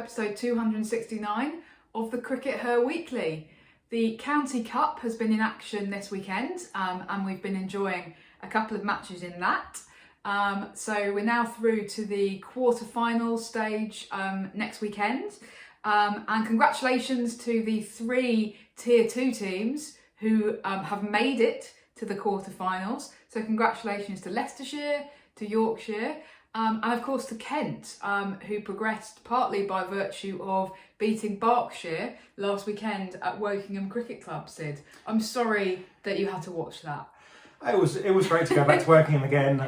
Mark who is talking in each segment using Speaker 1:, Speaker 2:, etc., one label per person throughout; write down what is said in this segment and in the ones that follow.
Speaker 1: episode 269 of the CRICKETher Weekly. The County Cup has been in action this weekend and we've been enjoying a couple of matches in that. So we're now through to the quarter-final stage next weekend. And congratulations to the 3 Tier 2 teams who have made it to the quarter-finals. So congratulations to Leicestershire, to Yorkshire, and of course to Kent, who progressed partly by virtue of beating Berkshire last weekend at Wokingham Cricket Club, Sid. I'm sorry that you had to watch that.
Speaker 2: It was great to go back to Wokingham again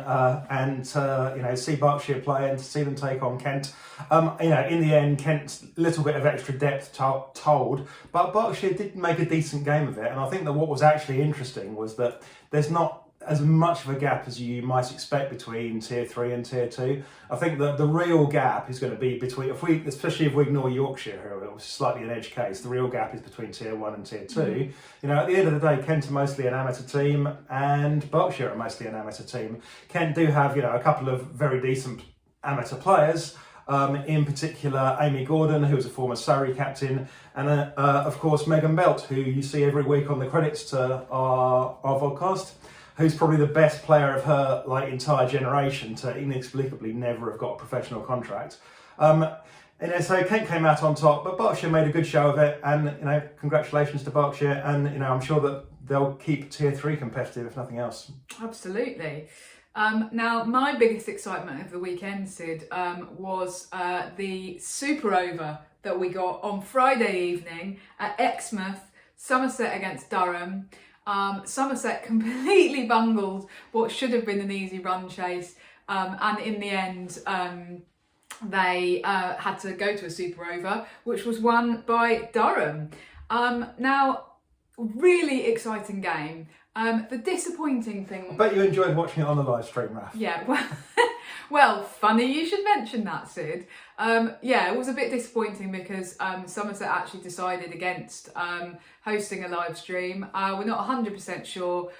Speaker 2: and see Berkshire play and to see them take on Kent. In the end, Kent's little bit of extra depth told, but Berkshire did make a decent game of it. And I think that what was actually interesting was that there's not as much of a gap as you might expect between Tier 3 and Tier 2. I think that the real gap is going to be between, especially if we ignore Yorkshire, who are slightly an edge case, the real gap is between Tier 1 and Tier 2. Mm-hmm. At the end of the day, Kent are mostly an amateur team and Berkshire are mostly an amateur team. Kent do have, a couple of very decent amateur players. In particular, Amy Gordon, who was a former Surrey captain, and of course Megan Belt, who you see every week on the credits to our podcast, who's probably the best player of her entire generation to inexplicably never have got a professional contract. So Kent came out on top, but Berkshire made a good show of it, and congratulations to Berkshire, and I'm sure that they'll keep Tier 3 competitive if nothing else.
Speaker 1: Absolutely. Now, my biggest excitement of the weekend, Sid, was the super over that we got on Friday evening at Exmouth, Somerset against Durham. Somerset completely bungled what should have been an easy run chase, and in the end they had to go to a super over, which was won by Durham. Now, really exciting game. The disappointing thing...
Speaker 2: I bet you enjoyed watching it on the live stream, Raf.
Speaker 1: Yeah, well, funny you should mention that, Sid. It was a bit disappointing because Somerset actually decided against hosting a live stream. We're not 100% sure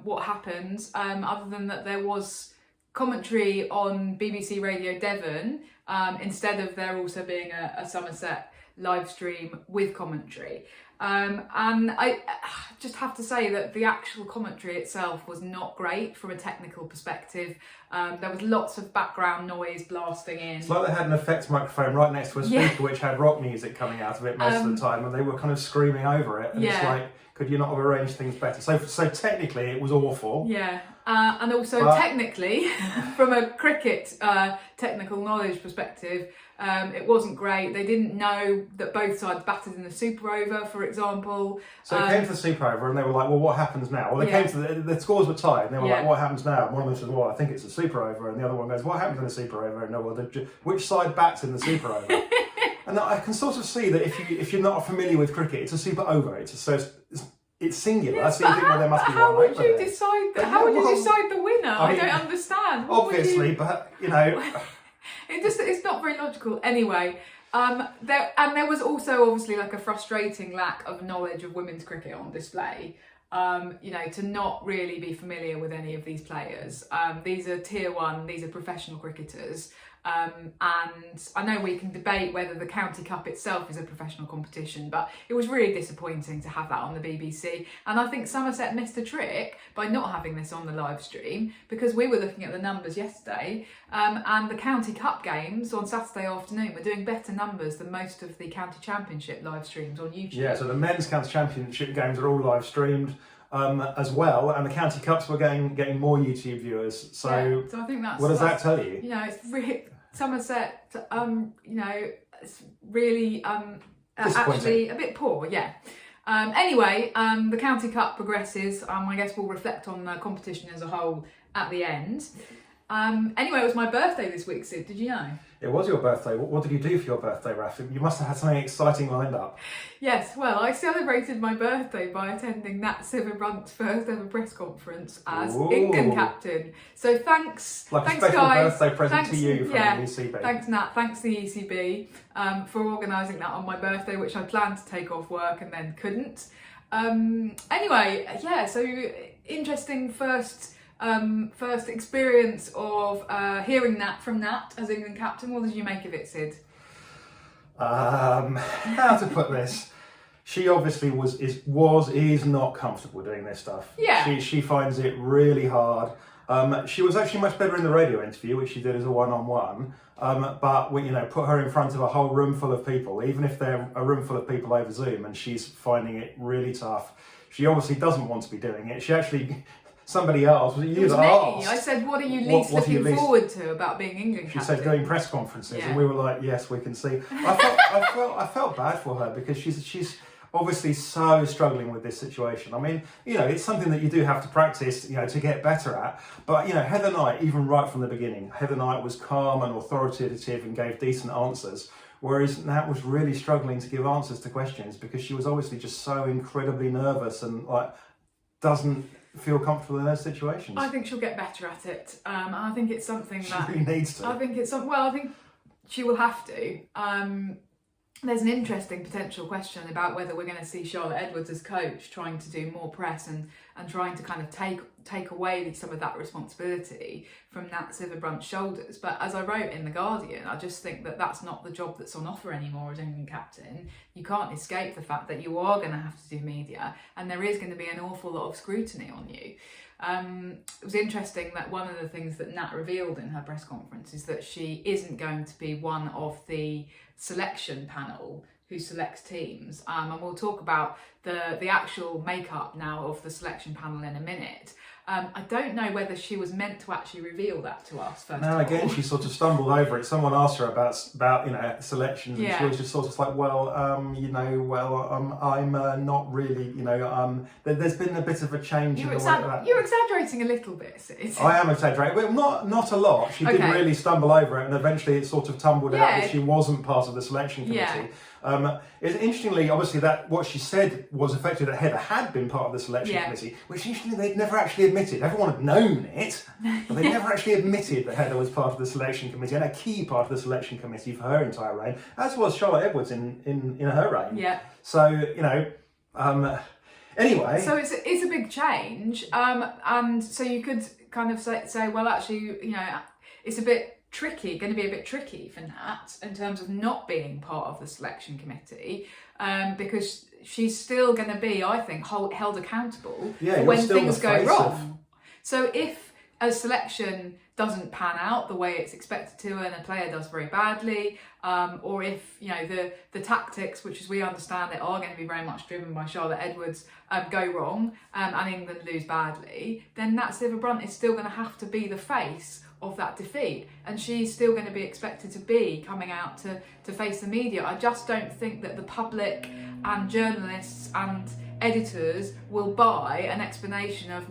Speaker 1: what happened, other than that there was commentary on BBC Radio Devon instead of there also being a Somerset live stream with commentary. And I just have to say that the actual commentary itself was not great from a technical perspective. There was lots of background noise blasting in.
Speaker 2: It's like they had an effects microphone right next to a speaker which had rock music coming out of it most of the time, and they were kind of screaming over it. And it's like, could you not have arranged things better? So technically it was awful.
Speaker 1: Yeah, and also technically, from a cricket technical knowledge perspective, it wasn't great. They didn't know that both sides batted in the super over, for example.
Speaker 2: So it came to the super over and they were like, well, what happens now? Well, they came to the scores were tied and they were like, what happens now? And one of them said, well, I think it's a super over. And the other one goes, what happens in the super over? And no, well, which side bats in the super over? And I can sort of see that if you're not familiar with cricket, it's a super over. It's singular.
Speaker 1: Yes,
Speaker 2: so you think, well, there must be
Speaker 1: how
Speaker 2: one
Speaker 1: would you decide that? How would you decide the winner? I don't understand.
Speaker 2: Obviously, but
Speaker 1: it's not very logical. Anyway, there was also obviously a frustrating lack of knowledge of women's cricket on display. To not really be familiar with any of these players. These are Tier 1, these are professional cricketers. And I know we can debate whether the County Cup itself is a professional competition, but it was really disappointing to have that on the BBC. And I think Somerset missed a trick by not having this on the live stream, because we were looking at the numbers yesterday, and the County Cup games on Saturday afternoon were doing better numbers than most of the County Championship live streams on YouTube.
Speaker 2: Yeah, so the men's County Championship games are all live streamed. As well, and the County Cups were getting more YouTube viewers. So
Speaker 1: I think
Speaker 2: what does that tell you?
Speaker 1: It's really Somerset. It's really actually a bit poor. Yeah. Anyway, the County Cup progresses. I guess we'll reflect on the competition as a whole at the end. Anyway, it was my birthday this week, Sid. Did you know?
Speaker 2: It was your birthday. What did you do for your birthday, Raf? You must have had something exciting lined up.
Speaker 1: Yes, well, I celebrated my birthday by attending Nat Sciver-Brunt's first ever press conference as England captain. So thanks
Speaker 2: a special
Speaker 1: guys.
Speaker 2: Birthday present to you from the ECB.
Speaker 1: Thanks Nat, thanks the ECB for organising that on my birthday, which I planned to take off work and then couldn't. So interesting first experience of hearing that from Nat as England captain. What did you make of it, Sid?
Speaker 2: How to put this? She obviously is not comfortable doing this stuff.
Speaker 1: Yeah.
Speaker 2: She finds it really hard. She was actually much better in the radio interview, which she did as a one-on-one. But we, put her in front of a whole room full of people, even if they're a room full of people over Zoom, and she's finding it really tough. She obviously doesn't want to be doing it. She actually, somebody else, was it you?
Speaker 1: It was
Speaker 2: that
Speaker 1: me.
Speaker 2: asked?
Speaker 1: I said, what are you least looking forward to about being England captain?
Speaker 2: She said doing press conferences,
Speaker 1: Yeah.
Speaker 2: and we were like, yes, we can see. I felt bad for her because she's obviously so struggling with this situation. I mean, it's something that you do have to practice, to get better at. But, Heather Knight, even right from the beginning, Heather Knight was calm and authoritative and gave decent answers. Whereas Nat was really struggling to give answers to questions because she was obviously just so incredibly nervous and doesn't feel comfortable in those situations.
Speaker 1: I think she'll get better at it. I think it's something that
Speaker 2: she really needs to.
Speaker 1: I think she will have to. There's an interesting potential question about whether we're going to see Charlotte Edwards as coach trying to do more press and trying to kind of take away some of that responsibility from Nat Sitherbrandt's shoulders. But as I wrote in The Guardian, I just think that that's not the job that's on offer anymore as England captain. You can't escape the fact that you are going to have to do media and there is going to be an awful lot of scrutiny on you. It was interesting that one of the things that Nat revealed in her press conference is that she isn't going to be one of the selection panel who selects teams, and we'll talk about the actual makeup now of the selection panel in a minute. I don't know whether she was meant to actually reveal that to us first.
Speaker 2: Now again, she sort of stumbled over it. Someone asked her about selections, and she was just sort of like, I'm not really, There's been a bit of a change in the way that.
Speaker 1: You're exaggerating a little bit, Sid.
Speaker 2: I am exaggerating, but not a lot. She did really stumble over it, and eventually it sort of tumbled out that she wasn't part of the selection committee. It's interestingly, obviously, that what she said was effectively that Heather had been part of the selection committee, which interestingly they'd never actually admitted. Everyone had known it, but they never actually admitted that Heather was part of the selection committee and a key part of the selection committee for her entire reign, as was Charlotte Edwards in her reign.
Speaker 1: Yeah.
Speaker 2: So anyway.
Speaker 1: So it's a big change, and so you could kind of say, well, actually, it's going to be a bit tricky for Nat in terms of not being part of the selection committee, because she's still going to be, I think, held accountable for when things go wrong. So if a selection doesn't pan out the way it's expected to and a player does very badly, or if the tactics, which as we understand it are going to be very much driven by Charlotte Edwards, go wrong and England lose badly, then Nat Sither-Brunt is still going to have to be the face of that defeat, and she's still going to be expected to be coming out to face the media. I just don't think that the public and journalists and editors will buy an explanation of,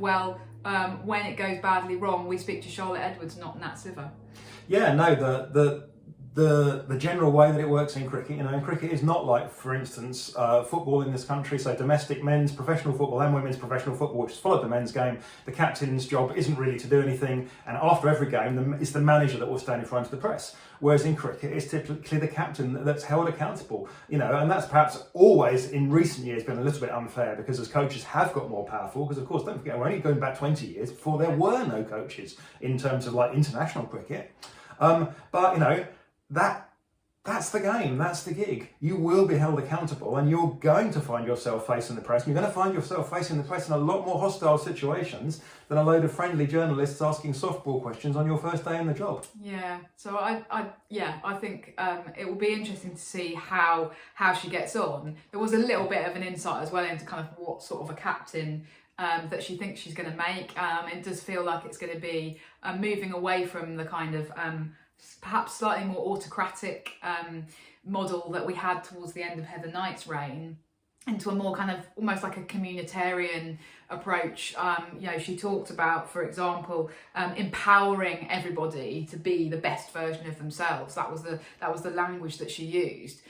Speaker 1: when it goes badly wrong, we speak to Charlotte Edwards, not Nat Sither.
Speaker 2: Yeah, no, the general way that it works in cricket, in cricket is not like, for instance, football in this country. So domestic men's professional football and women's professional football, which has followed the men's game, the captain's job isn't really to do anything, and after every game, it's the manager that will stand in front of the press. Whereas in cricket, it's typically the captain that's held accountable, and that's perhaps always in recent years been a little bit unfair because as coaches have got more powerful, because of course, don't forget, we're only going back 20 years before there were no coaches in terms of international cricket. But that's the game, that's the gig. You will be held accountable and you're going to find yourself facing the press. And you're going to find yourself facing the press in a lot more hostile situations than a load of friendly journalists asking softball questions on your first day in the job. Yeah,
Speaker 1: so I think it will be interesting to see how she gets on. There was a little bit of an insight as well into kind of what sort of a captain that she thinks she's going to make. It does feel like it's going to be moving away from the kind of perhaps slightly more autocratic model that we had towards the end of Heather Knight's reign into a more kind of almost like a communitarian approach. She talked about, for example, empowering everybody to be the best version of themselves. That was the language that she used.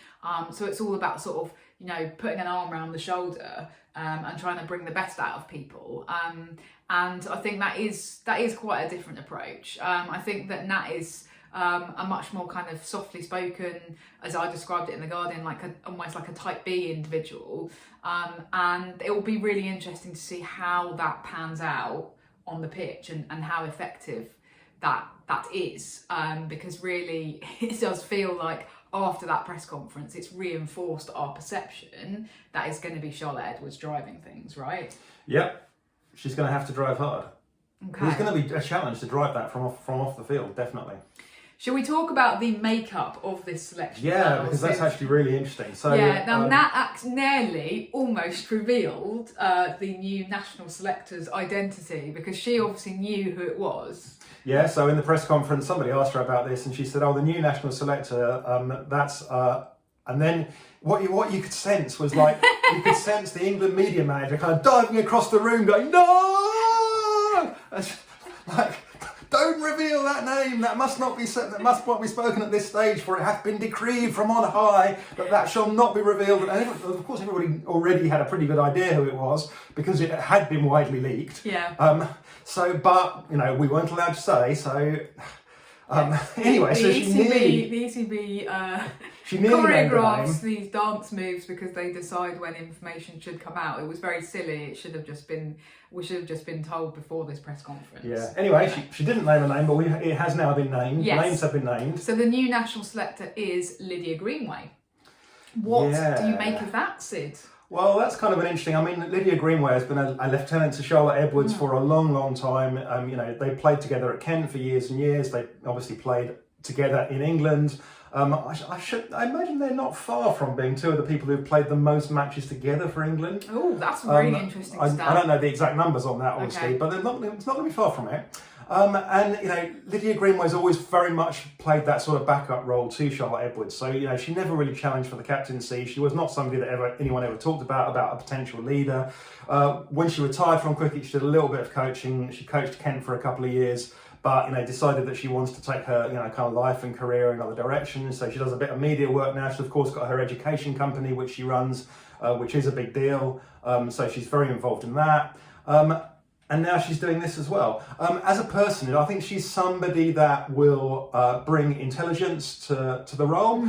Speaker 1: So it's all about sort of putting an arm around the shoulder and trying to bring the best out of people. And I think that is quite a different approach. I think that Nat is a much more kind of softly spoken, as I described it in The Guardian, almost like a type B individual. And it will be really interesting to see how that pans out on the pitch and how effective that is. Because really it does feel like after that press conference, it's reinforced our perception that it's going to be Charlotte Edwards driving things, right?
Speaker 2: Yep, she's going to have to drive hard.
Speaker 1: Okay.
Speaker 2: It's going to be a challenge to drive that from off the field, definitely.
Speaker 1: Shall we talk about the makeup of this selection?
Speaker 2: Yeah, because that's actually really interesting. So
Speaker 1: now Nat nearly almost revealed the new national selector's identity, because she obviously knew who it was.
Speaker 2: Yeah, so in the press conference, somebody asked her about this, and she said, "Oh, the new national selector. That's." And then what you could sense was like you could sense the England media manager kind of diving across the room, going, "No!" Like, don't reveal that name. That must not be said. That must not be spoken at this stage. For it hath been decreed from on high that shall not be revealed. And of course, everybody already had a pretty good idea who it was because it had been widely leaked.
Speaker 1: Yeah.
Speaker 2: But we weren't allowed to say. So anyway,
Speaker 1: the ECB
Speaker 2: she nearly
Speaker 1: choreographs these dance moves because they decide when information should come out. It was very silly. It should have just been. We should have just been told before this press conference.
Speaker 2: Yeah. Anyway, she didn't name a name, but it has now been named.
Speaker 1: Yes.
Speaker 2: Names have been named.
Speaker 1: So the new national selector is Lydia Greenway. What do you make of that, Sid?
Speaker 2: Well, that's kind of an interesting. I mean, Lydia Greenway has been a lieutenant to Charlotte Edwards for a long, long time. They played together at Kent for years and years. They obviously played together in England. I imagine they're not far from being two of the people who've played the most matches together for England.
Speaker 1: Oh, that's a really interesting stat.
Speaker 2: I don't know the exact numbers on that, obviously, but it's not going to be far from it. Lydia Greenway's always very much played that sort of backup role to Charlotte Edwards. So, she never really challenged for the captaincy. She was not somebody that anyone ever talked about a potential leader. When she retired from cricket, she did a little bit of coaching. She coached Kent for a couple of years, but, decided that she wants to take her, kind of life and career in other directions. So she does a bit of media work now. She's, of course, got her education company, which she runs, which is a big deal. So she's very involved in that. And now she's doing this as well. As a person, I think she's somebody that will bring intelligence to the role.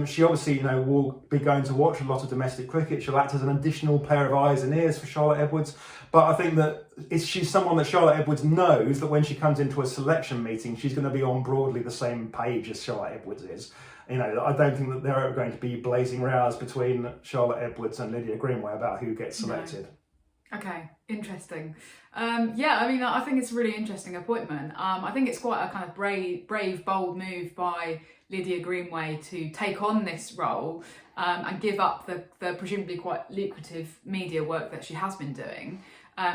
Speaker 2: She obviously, will be going to watch a lot of domestic cricket. She'll act as an additional pair of eyes and ears for Charlotte Edwards. But I think that she's someone that Charlotte Edwards knows that when she comes into a selection meeting, she's going to be on broadly the same page as Charlotte Edwards is. I don't think that there are going to be blazing rows between Charlotte Edwards and Lydia Greenway about who gets selected.
Speaker 1: No. Okay, interesting. I think it's a really interesting appointment. I think it's quite a kind of brave, bold move by Lydia Greenway to take on this role and give up the presumably quite lucrative media work that she has been doing,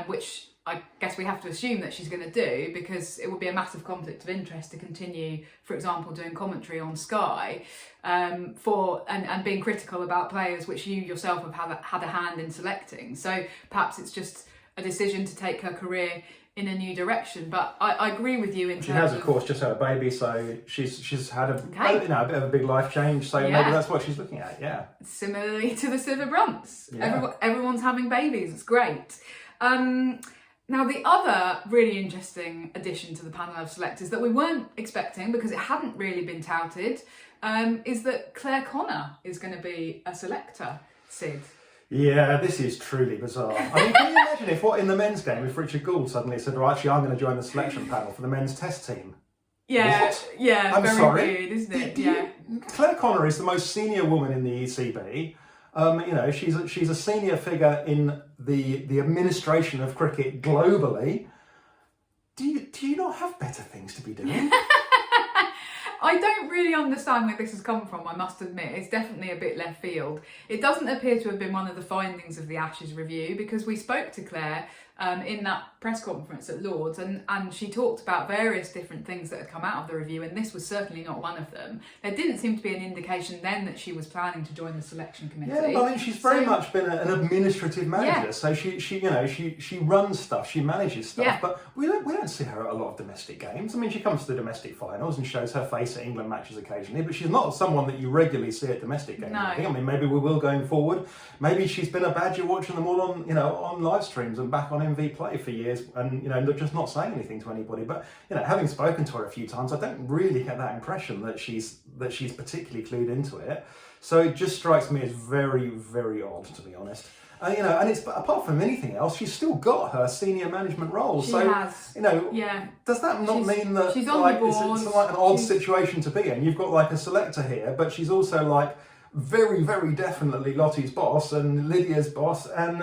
Speaker 1: which I guess we have to assume that she's going to do, because it would be a massive conflict of interest to continue, for example, doing commentary on Sky and being critical about players which you yourself have had a hand in selecting. So perhaps it's just a decision to take her career in a new direction. But I agree with you in terms of... She
Speaker 2: has, of course, just had a baby, so she's had a bit of a big life change, so maybe that's what she's looking at, yeah.
Speaker 1: Similarly to the Civer Brunts. Yeah. Everyone's having babies, it's great. Now, the other really interesting addition to the panel of selectors that we weren't expecting, because it hadn't really been touted, is that Claire Connor is going to be a selector, Sid.
Speaker 2: Yeah, this is truly bizarre. I mean, can you imagine in the men's game, if Richard Gould suddenly said, "Well, actually, I'm going to join the selection panel for the men's test team"?
Speaker 1: Yeah,
Speaker 2: what?
Speaker 1: yeah,
Speaker 2: I'm
Speaker 1: very
Speaker 2: sorry.
Speaker 1: weird, isn't it?
Speaker 2: Claire Connor is the most senior woman in the ECB. She's a senior figure in the administration of cricket globally. Do you not have better things to be doing?
Speaker 1: I don't really understand where this has come from, I must admit. It's definitely a bit left field. It doesn't appear to have been one of the findings of the Ashes review, because we spoke to Claire in that press conference at Lord's, and she talked about various different things that had come out of the review, and this was certainly not one of them. There didn't seem to be an indication then that she was planning to join the selection committee.
Speaker 2: Yeah, but I mean, she's very much been an administrative manager, so she runs stuff, she manages stuff, but we don't see her at a lot of domestic games. I mean, she comes to the domestic finals and shows her face at England matches occasionally, but she's not someone that you regularly see at domestic games.
Speaker 1: No.
Speaker 2: I mean, maybe we will going forward. Maybe she's been a badger watching them all on live streams and back on MV Play for years, and just not saying anything to anybody. But having spoken to her a few times, I don't really get that impression that she's particularly clued into it. So it just strikes me as very, very odd, to be honest. You know, and it's apart from anything else, she's still got her senior management role.
Speaker 1: She
Speaker 2: so
Speaker 1: has.
Speaker 2: you know,
Speaker 1: Yeah.
Speaker 2: does that not mean that
Speaker 1: she's on
Speaker 2: like
Speaker 1: the
Speaker 2: it's
Speaker 1: board.
Speaker 2: like an odd situation to be in? You've got like a selector here, but she's also like very, very definitely Lottie's boss and Lydia's boss and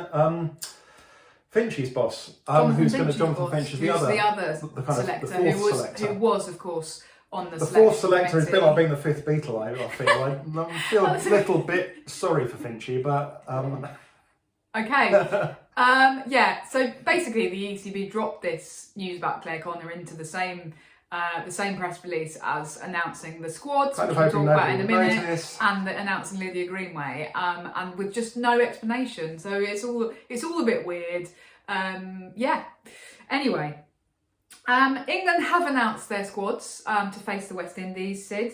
Speaker 2: Finchie's boss, who's going to Jonathan Finch is the other
Speaker 1: selector,
Speaker 2: the fourth selector.
Speaker 1: who was of course on the
Speaker 2: fourth selector is a bit like being the fifth Beatle. I feel I feel a little bit sorry for Finchie, but
Speaker 1: okay. Yeah, so basically the ECB dropped this news about Claire Connor into the same press release as announcing the squads, which we'll talk about in a minute, and announcing Lydia Greenway, and with just no explanation. So it's all a bit weird. Yeah. Anyway, England have announced their squads to face the West Indies, Sid,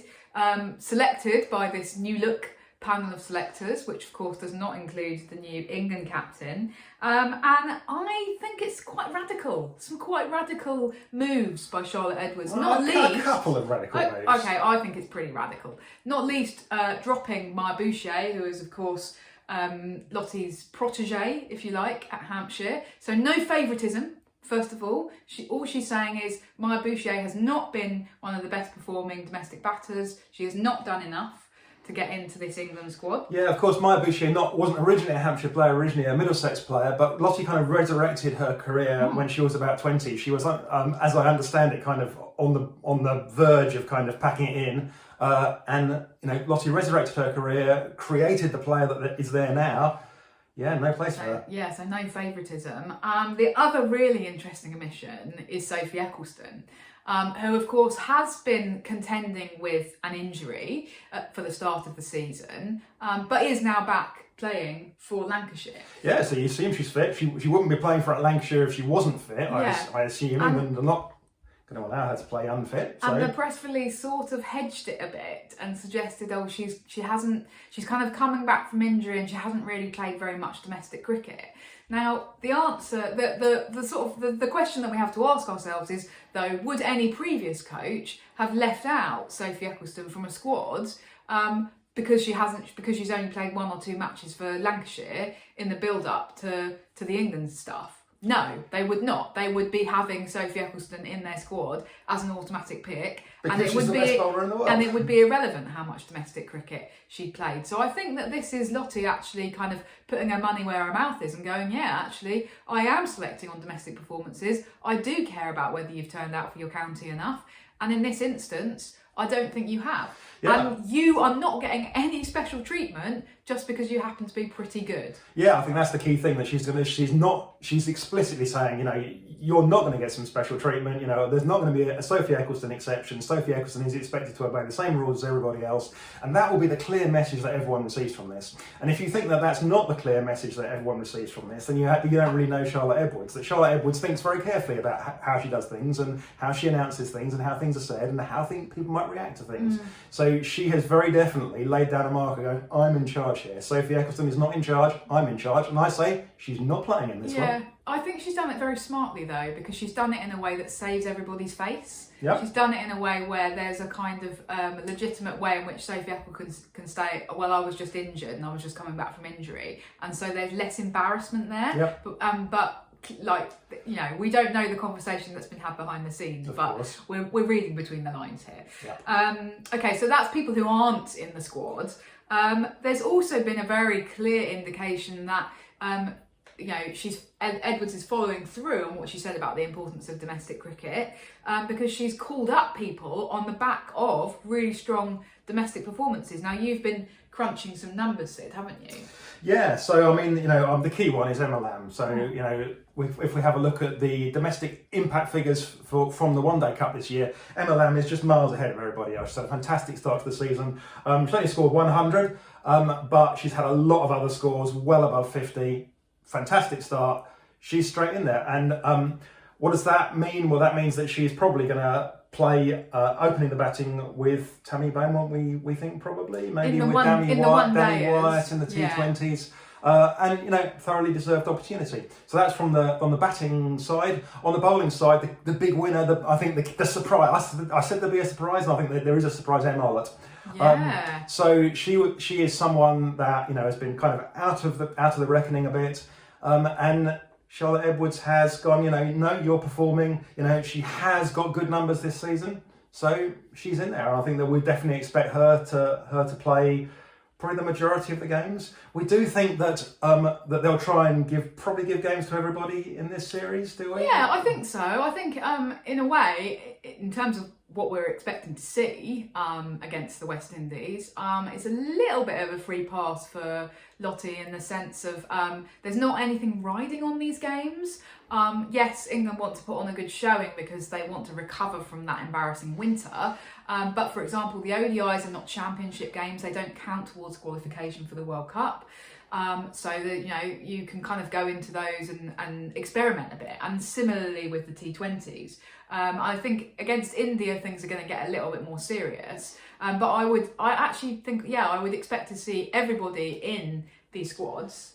Speaker 1: selected by this new look panel of selectors, which of course does not include the new England captain, and I think it's quite radical. Some quite radical moves by Charlotte Edwards.
Speaker 2: Well, a couple of radical moves.
Speaker 1: Okay, I think it's pretty radical. Not least dropping Maya Boucher, who is of course Lottie's protege, if you like, at Hampshire. So no favouritism. First of all, all she's saying is Maya Boucher has not been one of the best performing domestic batters. She has not done enough to get into this England squad.
Speaker 2: Yeah, of course, Maya Boucher wasn't originally a Hampshire player, originally a Middlesex player, but Lottie kind of resurrected her career when she was about 20. She was, as I understand it, kind of on the verge of kind of packing it in, and you know, Lottie resurrected her career, created the player that is there now. Yeah, no place for her.
Speaker 1: Yeah, so no favouritism. The other really interesting omission is Sophie Eccleston, who of course has been contending with an injury for the start of the season, but is now back playing for Lancashire.
Speaker 2: Yeah, so you assume she's fit. She wouldn't be playing for Lancashire if she wasn't fit,
Speaker 1: yeah.
Speaker 2: I assume, and they're not going to allow her to play unfit. So.
Speaker 1: And the press release sort of hedged it a bit and suggested, she's kind of coming back from injury and she hasn't really played very much domestic cricket. Now, the answer, the question that we have to ask ourselves is, though, would any previous coach have left out Sophie Eccleston from a squad because she's only played 1 or 2 matches for Lancashire in the build-up to the England stuff? No, they would not. They would be having Sophie Eccleston in their squad as an automatic pick,
Speaker 2: because she's the best bowler in the world.
Speaker 1: And it would be irrelevant how much domestic cricket she played. So I think that this is Lottie actually kind of putting her money where her mouth is and going, yeah, actually, I am selecting on domestic performances. I do care about whether you've turned out for your county enough. And in this instance, I don't think you have.
Speaker 2: Yeah.
Speaker 1: And you are not getting any special treatment just because you happen to be pretty good.
Speaker 2: Yeah, I think that's the key thing, that she's explicitly saying, you know, you're not going to get some special treatment. You know, there's not going to be a Sophie Eccleston exception. Sophie Eccleston is expected to obey the same rules as everybody else, and that will be the clear message that everyone receives from this. And if you think that that's not the clear message that everyone receives from this, then you don't really know Charlotte Edwards. That Charlotte Edwards thinks very carefully about how she does things and how she announces things and how things are said and how people might react to things. So she has very definitely laid down a marker going, I'm in charge here. Sophie Eccleston is not in charge, I'm in charge, and I say she's not playing in this one.
Speaker 1: Yeah, I think she's done it very smartly though, because she's done it in a way that saves everybody's face.
Speaker 2: Yep.
Speaker 1: She's done it in a way where there's a kind of legitimate way in which Sophie Eccleston can say, well, I was just injured and I was just coming back from injury, and so there's less embarrassment there.
Speaker 2: Yep.
Speaker 1: But like, you know, we don't know the conversation that's been had behind the scenes, but we're reading between the lines here.
Speaker 2: Yep.
Speaker 1: Okay, so that's people who aren't in the squad. There's also been a very clear indication that you know, Edwards is following through on what she said about the importance of domestic cricket, because she's called up people on the back of really strong domestic performances. Now, you've been crunching some numbers, Sid, haven't you?
Speaker 2: Yeah, so I mean, you know, the key one is Emma Lamb. So, you know, if we have a look at the domestic impact figures from the One Day Cup this year, Emma Lamb is just miles ahead of everybody else. So, a fantastic start to the season. She's only scored 100, but she's had a lot of other scores well above 50. Fantastic start. She's straight in there. And what does that mean? Well, that means that she's probably going to play opening the batting with Tammy Beaumont, we think probably. Maybe with Danny White in the T20s. and thoroughly deserved opportunity. So that's on the batting side. On the bowling side, the big winner, I think the surprise. I said there'd be a surprise, and I think that there is a surprise. Arlott.
Speaker 1: Yeah.
Speaker 2: So she is someone that has been kind of out of the reckoning a bit, and Charlotte Edwards has gone. No, you're performing. She has got good numbers this season, so she's in there. And I think that we definitely expect her to play probably the majority of the games. We do think that that they'll try and probably give games to everybody in this series, do we?
Speaker 1: Yeah, I think so. I think in a way, in terms of what we're expecting to see against the West Indies, it's a little bit of a free pass for Lottie in the sense of there's not anything riding on these games. Yes, England want to put on a good showing because they want to recover from that embarrassing winter. But for example, the ODIs are not championship games. They don't count towards qualification for the World Cup. So that you can kind of go into those and experiment a bit. And similarly with the T20s, I think against India things are going to get a little bit more serious. But I actually think I would expect to see everybody in these squads.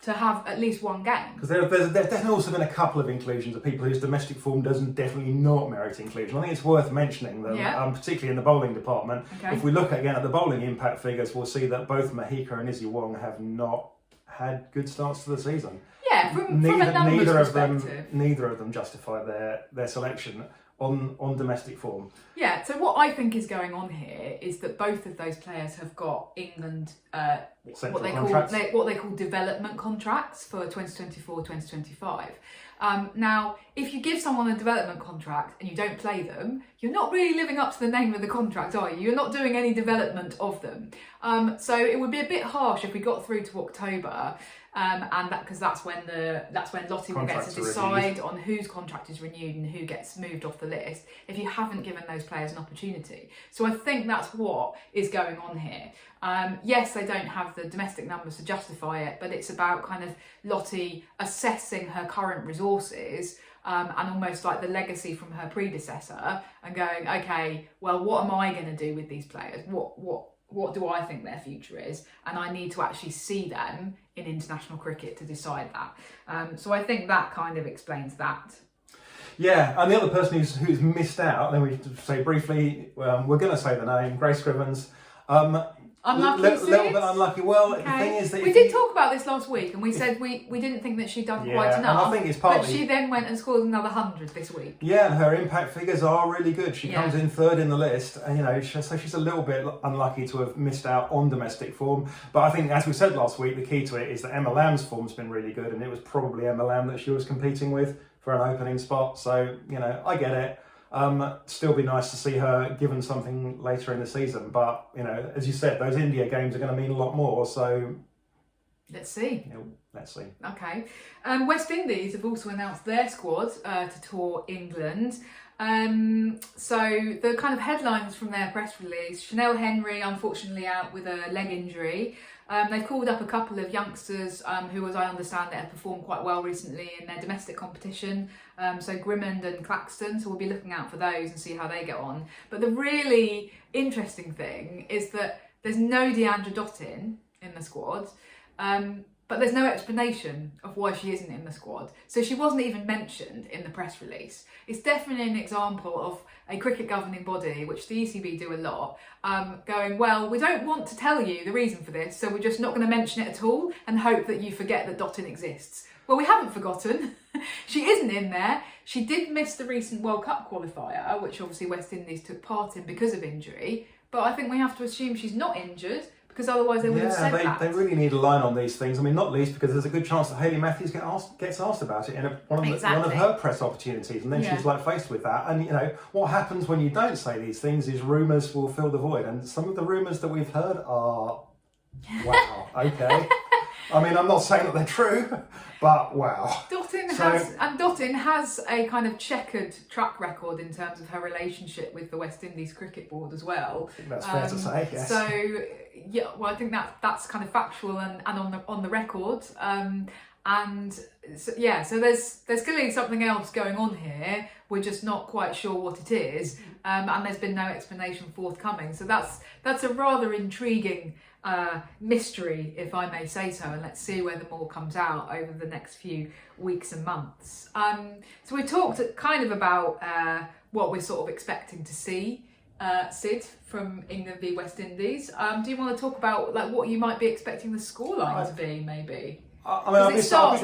Speaker 1: To have at least one game.
Speaker 2: Because there's definitely also been a couple of inclusions of people whose domestic form doesn't definitely not merit inclusion. I think it's worth mentioning them, particularly in the bowling department. Okay. If we look again at the bowling impact figures, we'll see that both Mahika and Izzy Wong have not had good starts to the season.
Speaker 1: Yeah, from a numbers perspective.
Speaker 2: Neither of them justify their selection on domestic form.
Speaker 1: Yeah, so what I think is going on here is that both of those players have got England what they call development contracts for 2024-2025. Now, if you give someone a development contract and you don't play them, you're not really living up to the name of the contract, are you? You're not doing any development of them. So it would be a bit harsh if we got through to October, and because that's when Lottie will get to decide on whose contract is renewed and who gets moved off the list if you haven't given those players an opportunity. So I think that's what is going on here. Yes, they don't have the domestic numbers to justify it, but it's about kind of Lottie assessing her current resources and almost like the legacy from her predecessor and going, okay, well, what am I going to do with these players? What do I think their future is? And I need to actually see them in international cricket to decide that. So I think that kind of explains that.
Speaker 2: Yeah, and the other person who's missed out, then we say briefly, we're going to say the name, Grace Scrivens.
Speaker 1: Unlucky,
Speaker 2: little bit unlucky. Well, the thing is that
Speaker 1: we did talk about this last week, and we said we didn't think that she'd done quite enough.
Speaker 2: And I think it's partly.
Speaker 1: But she then went and scored another 100 this week.
Speaker 2: Yeah, and her impact figures are really good. She comes in third in the list, and so she's a little bit unlucky to have missed out on domestic form. But I think, as we said last week, the key to it is that Emma Lamb's form's been really good, and it was probably Emma Lamb that she was competing with for an opening spot. So I get it. Still be nice to see her given something later in the season, but as you said, those India games are going to mean a lot more, so
Speaker 1: let's see.
Speaker 2: Let's see.
Speaker 1: Okay. West Indies have also announced their squad to tour England. So the kind of headlines from their press release: Chanel Henry unfortunately out with a leg injury. They've called up a couple of youngsters who, as I understand it, have performed quite well recently in their domestic competition. So Grimmond and Claxton, so we'll be looking out for those and see how they get on. But the really interesting thing is that there's no Deandra Dottin in the squad, but there's no explanation of why she isn't in the squad. So she wasn't even mentioned in the press release. It's definitely an example of a cricket governing body, which the ECB do a lot, going, well, we don't want to tell you the reason for this, so we're just not going to mention it at all and hope that you forget that Dottin exists. Well, we haven't forgotten. She isn't in there. She did miss the recent World Cup qualifier, which obviously West Indies took part in because of injury. But I think we have to assume she's not injured, because otherwise they would have said that. They
Speaker 2: really need a line on these things. I mean, not least because there's a good chance that Hayley Matthews gets asked about it in one of her press opportunities, and then she's faced with that. And what happens when you don't say these things is rumours will fill the void, and some of the rumours that we've heard are, wow, okay. I mean, I'm not saying that they're true, but wow.
Speaker 1: Dottin has a kind of checkered track record in terms of her relationship with the West Indies Cricket Board as well.
Speaker 2: I think that's fair to say, yes.
Speaker 1: So, I think that's kind of factual and on the record. So there's clearly something else going on here. We're just not quite sure what it is, and there's been no explanation forthcoming. So that's a rather intriguing mystery, if I may say so, and let's see whether more comes out over the next few weeks and months. So we talked kind of about what we're sort of expecting to see, Sid, from England v West Indies. Do you want to talk about like what you might be expecting the scoreline to be, maybe?
Speaker 2: I'll be surprised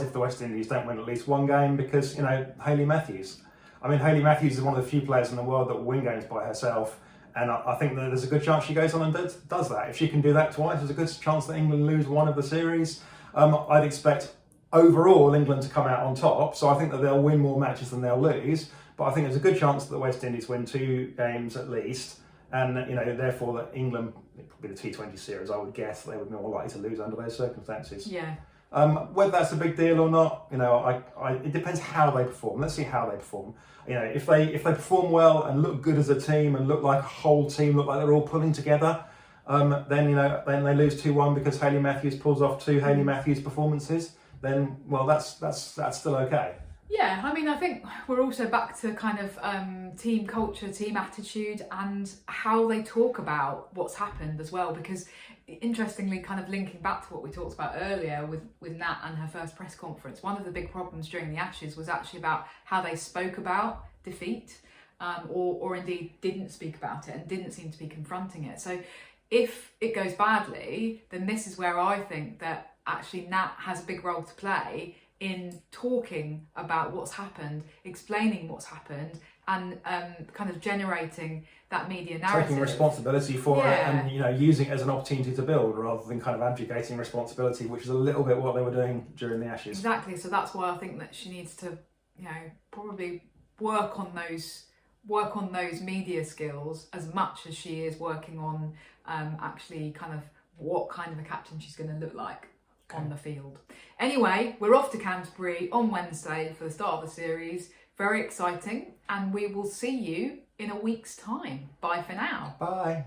Speaker 2: if the West Indies don't win at least one game, because, you know, Hayley Matthews. I mean, Hayley Matthews is one of the few players in the world that will win games by herself, and I think that there's a good chance she goes on and does that. If she can do that twice, there's a good chance that England lose one of the series. I'd expect overall England to come out on top, so I think that they'll win more matches than they'll lose, but I think there's a good chance that the West Indies win 2 games at least, and, you know, therefore that England, probably the T20 series, I would guess they would be more likely to lose under those circumstances.
Speaker 1: Yeah.
Speaker 2: Whether that's a big deal or not, you know, it depends how they perform. Let's see how they perform. You know, if they perform well and look good as a team and look like a whole team, look like they're all pulling together, then, you know, then they lose 2-1 because Hayley Matthews pulls off 2 Hayley Matthews performances. Then, well, that's still okay.
Speaker 1: Yeah, I mean, I think we're also back to kind of team culture, team attitude, and how they talk about what's happened as well. Because interestingly, kind of linking back to what we talked about earlier with Nat and her first press conference, one of the big problems during the Ashes was actually about how they spoke about defeat, or indeed didn't speak about it and didn't seem to be confronting it. So if it goes badly, then this is where I think that actually Nat has a big role to play in talking about what's happened, explaining what's happened, and kind of generating that media narrative.
Speaker 2: Taking responsibility for it, and, you know, using it as an opportunity to build rather than kind of abdicating responsibility, which is a little bit what they were doing during the Ashes.
Speaker 1: Exactly. So that's why I think that she needs to, you know, probably work on those media skills as much as she is working on actually kind of what kind of a captain she's going to look like on the field. Anyway, we're off to Canterbury on Wednesday for the start of the series. Very exciting, and we will see you in a week's time. Bye for now.
Speaker 2: Bye.